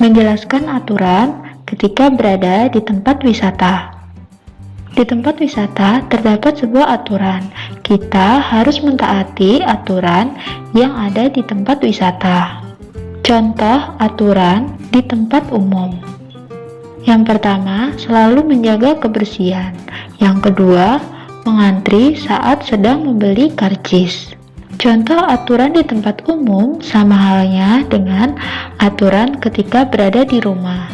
Menjelaskan aturan ketika berada di tempat wisata. Di tempat wisata terdapat sebuah aturan. Kita harus mentaati aturan yang ada di tempat wisata. Contoh aturan di tempat umum. Yang pertama, selalu menjaga kebersihan. Yang kedua, mengantri saat sedang membeli karcis. Contoh aturan di tempat umum sama halnya dengan aturan ketika berada di rumah.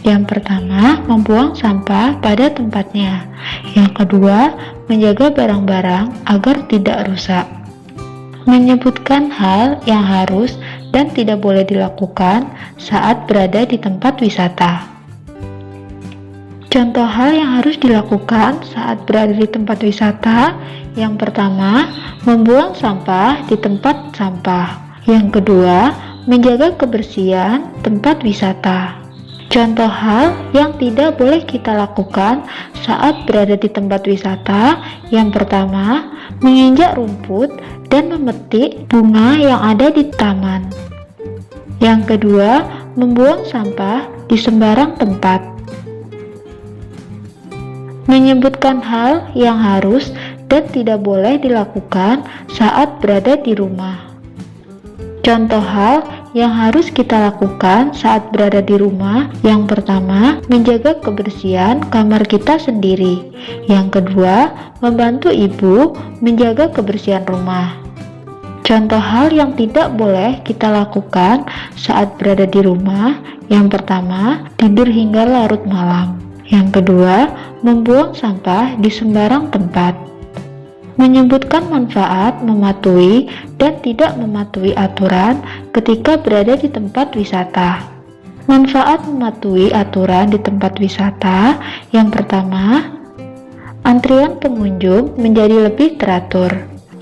Yang pertama, membuang sampah pada tempatnya. Yang kedua, menjaga barang-barang agar tidak rusak. Menyebutkan hal yang harus dan tidak boleh dilakukan saat berada di tempat wisata. Contoh hal yang harus dilakukan saat berada di tempat wisata. Yang pertama, membuang sampah di tempat sampah. Yang kedua, menjaga kebersihan tempat wisata. Contoh hal yang tidak boleh kita lakukan saat berada di tempat wisata. Yang pertama, menginjak rumput dan memetik bunga yang ada di taman. Yang kedua, membuang sampah di sembarang tempat. Menyebutkan hal yang harus dan tidak boleh dilakukan saat berada di rumah. Contoh hal yang harus kita lakukan saat berada di rumah. Yang pertama, menjaga kebersihan kamar kita sendiri. Yang kedua, membantu ibu menjaga kebersihan rumah. Contoh hal yang tidak boleh kita lakukan saat berada di rumah. Yang pertama, tidur hingga larut malam. Yang kedua, membuang sampah di sembarang tempat. Menyebutkan manfaat mematuhi dan tidak mematuhi aturan ketika berada di tempat wisata. Manfaat mematuhi aturan di tempat wisata. Yang pertama, antrian pengunjung menjadi lebih teratur.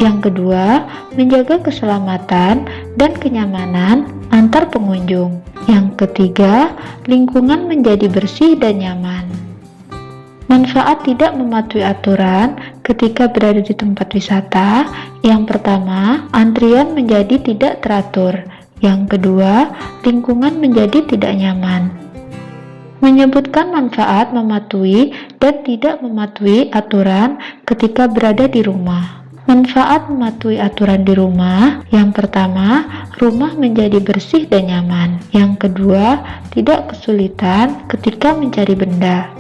Yang kedua, menjaga keselamatan dan kenyamanan antar pengunjung. Yang ketiga, lingkungan menjadi bersih dan nyaman. Manfaat tidak mematuhi aturan ketika berada di tempat wisata. Yang pertama, antrian menjadi tidak teratur. Yang kedua, lingkungan menjadi tidak nyaman. Menyebutkan manfaat mematuhi dan tidak mematuhi aturan ketika berada di rumah. Manfaat mematuhi aturan di rumah. Yang pertama, rumah menjadi bersih dan nyaman. Yang kedua, tidak kesulitan ketika mencari benda.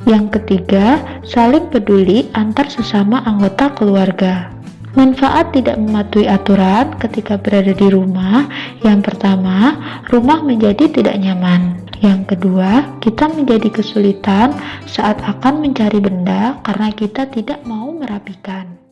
Yang ketiga, saling peduli antar sesama anggota keluarga. Manfaat tidak mematuhi aturan ketika berada di rumah. Yang pertama, rumah menjadi tidak nyaman. Yang kedua, kita menjadi kesulitan saat akan mencari benda karena kita tidak mau merapikan.